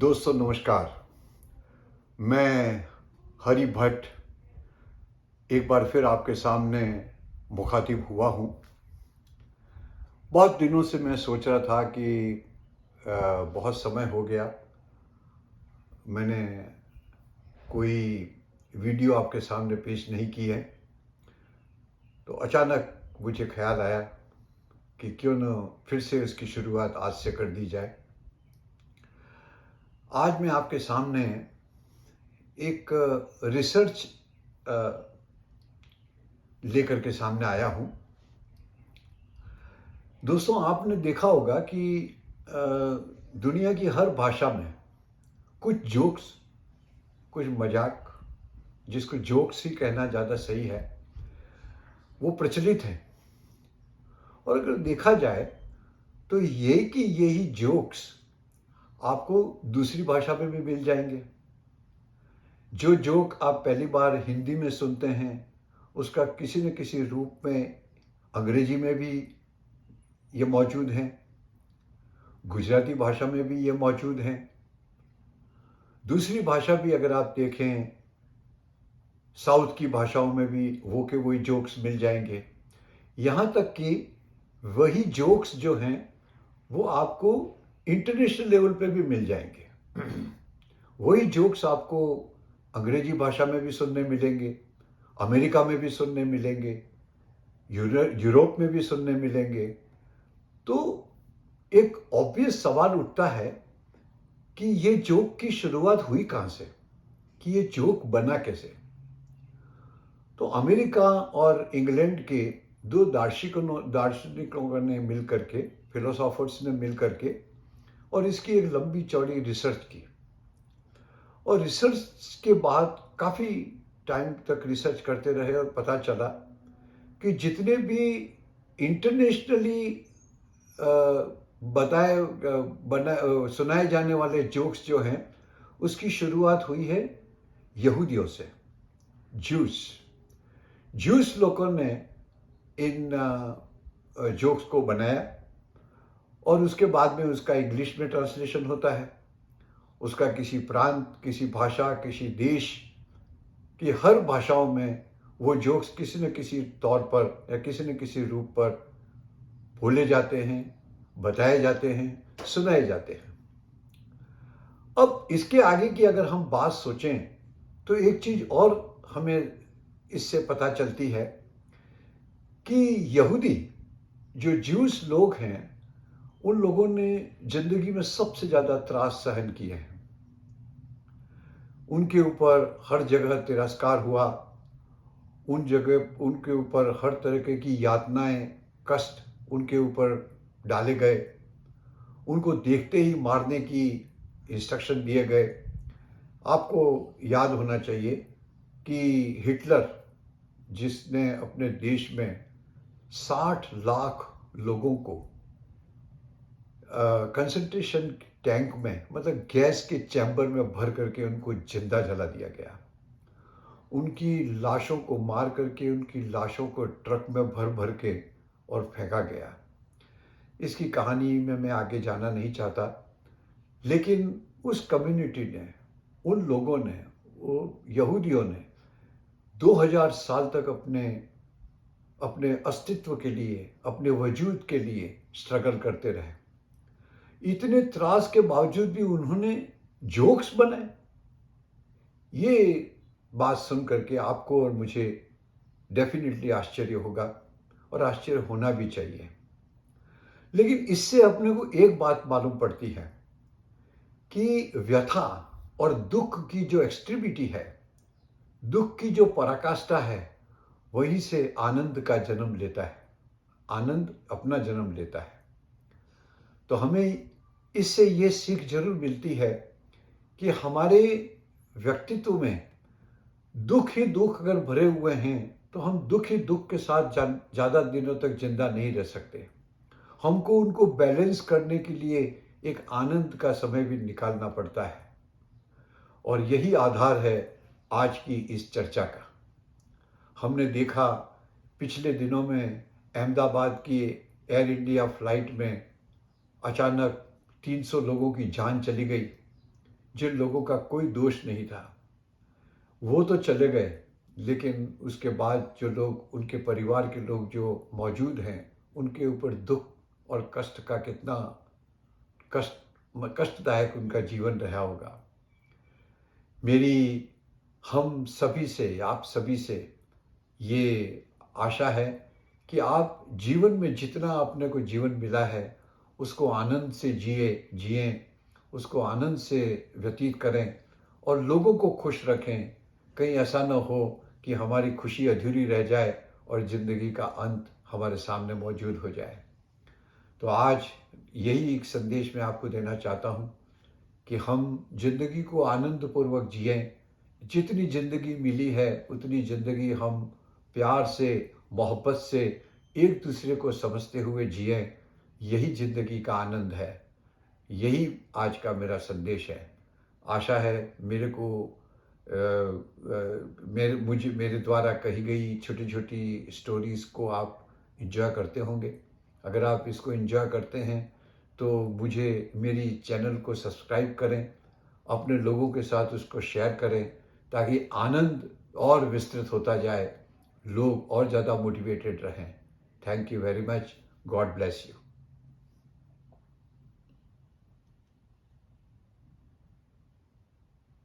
दोस्तों नमस्कार। मैं हरि भट्ट एक बार फिर आपके सामने मुखातिब हुआ हूँ। बहुत दिनों से मैं सोच रहा था कि बहुत समय हो गया मैंने कोई वीडियो आपके सामने पेश नहीं की है, तो अचानक मुझे ख्याल आया कि क्यों न फिर से इसकी शुरुआत आज से कर दी जाए। आज मैं आपके सामने एक रिसर्च लेकर के सामने आया हूँ। दोस्तों, आपने देखा होगा कि दुनिया की हर भाषा में कुछ जोक्स, कुछ मजाक, जिसको जोक्स ही कहना ज़्यादा सही है, वो प्रचलित हैं। और अगर देखा जाए तो यही जोक्स आपको दूसरी भाषा में भी मिल जाएंगे। जो जोक आप पहली बार हिंदी में सुनते हैं, उसका किसी न किसी रूप में अंग्रेजी में भी ये मौजूद हैं, गुजराती भाषा में भी ये मौजूद हैं। दूसरी भाषा भी अगर आप देखें, साउथ की भाषाओं में भी वो के वही जोक्स मिल जाएंगे। यहाँ तक कि वही जोक्स जो हैं वो आपको इंटरनेशनल लेवल पे भी मिल जाएंगे। वही जोक्स आपको अंग्रेजी भाषा में भी सुनने मिलेंगे, अमेरिका में भी सुनने मिलेंगे, यूरोप में भी सुनने मिलेंगे। तो एक ऑब्वियस सवाल उठता है कि ये जोक की शुरुआत हुई कहाँ से, कि ये जोक बना कैसे। तो अमेरिका और इंग्लैंड के दो दार्शनिकों ने मिल करके, फिलोसोफर्स ने मिल करके, और इसकी एक लंबी चौड़ी रिसर्च की। और रिसर्च के बाद काफ़ी टाइम तक रिसर्च करते रहे और पता चला कि जितने भी इंटरनेशनली सुनाए जाने वाले जोक्स जो हैं, उसकी शुरुआत हुई है यहूदियों से, जूस लोगों ने इन जोक्स को बनाया और उसके बाद में उसका इंग्लिश में ट्रांसलेशन होता है। उसका किसी प्रांत, किसी भाषा, किसी देश की हर भाषाओं में वो जोक्स किसी न किसी तौर पर या किसी न किसी रूप पर बोले जाते हैं, बताए जाते हैं, सुनाए जाते हैं। अब इसके आगे की अगर हम बात सोचें तो एक चीज और हमें इससे पता चलती है कि यहूदी, जो ज्यूस लोग हैं, उन लोगों ने जिंदगी में सबसे ज्यादा त्रास सहन किए हैं। उनके ऊपर हर जगह तिरस्कार हुआ, उनके ऊपर हर तरह की यातनाएं, कष्ट उनके ऊपर डाले गए। उनको देखते ही मारने की इंस्ट्रक्शन दिए गए। आपको याद होना चाहिए कि हिटलर, जिसने अपने देश में 60 लाख लोगों को कंसंट्रेशन टैंक में, मतलब गैस के चैम्बर में भर करके उनको जिंदा जला दिया गया। उनकी लाशों को मार करके उनकी लाशों को ट्रक में भर भर के और फेंका गया। इसकी कहानी में मैं आगे जाना नहीं चाहता, लेकिन उस कम्युनिटी ने, उन लोगों ने, वो यहूदियों ने 2000 साल तक अपने अस्तित्व के लिए, अपने वजूद के लिए स्ट्रगल करते रहे। इतने त्रास के बावजूद भी उन्होंने जोक्स बनाए। ये बात सुन करके आपको और मुझे डेफिनेटली आश्चर्य होगा, और आश्चर्य होना भी चाहिए। लेकिन इससे अपने को एक बात मालूम पड़ती है कि व्यथा और दुख की जो एक्सट्रीमिटी है, दुख की जो पराकाष्ठा है, वहीं से आनंद का जन्म लेता है, आनंद अपना जन्म लेता है। तो हमें इससे ये सीख जरूर मिलती है कि हमारे व्यक्तित्व में दुख ही दुख अगर भरे हुए हैं तो हम दुख ही दुख के साथ ज़्यादा दिनों तक जिंदा नहीं रह सकते। हमको उनको बैलेंस करने के लिए एक आनंद का समय भी निकालना पड़ता है। और यही आधार है आज की इस चर्चा का। हमने देखा पिछले दिनों में अहमदाबाद की एयर इंडिया फ्लाइट में अचानक 300 लोगों की जान चली गई। जिन लोगों का कोई दोष नहीं था, वो तो चले गए, लेकिन उसके बाद जो लोग, उनके परिवार के लोग जो मौजूद हैं, उनके ऊपर दुख और कष्ट का कितना कष्टदायक उनका जीवन रहा होगा। मेरी हम सभी से, आप सभी से ये आशा है कि आप जीवन में जितना अपने को जीवन मिला है, उसको आनंद से जिएं, उसको आनंद से व्यतीत करें और लोगों को खुश रखें। कहीं ऐसा ना हो कि हमारी खुशी अधूरी रह जाए और ज़िंदगी का अंत हमारे सामने मौजूद हो जाए। तो आज यही एक संदेश मैं आपको देना चाहता हूँ कि हम ज़िंदगी को आनंदपूर्वक जिएं। जितनी ज़िंदगी मिली है, उतनी ज़िंदगी हम प्यार से, मोहब्बत से एक दूसरे को समझते हुए जिएं। यही ज़िंदगी का आनंद है। यही आज का मेरा संदेश है। आशा है मेरे द्वारा कही गई छोटी-छोटी स्टोरीज़ को आप एन्जॉय करते होंगे। अगर आप इसको एन्जॉय करते हैं, तो मुझे मेरी चैनल को सब्सक्राइब करें, अपने लोगों के साथ उसको शेयर करें, ताकि आनंद और विस्तृत होता जाए, लोग और ज़्यादा मोटिवेटेड रहें। Thank you very much. God bless you.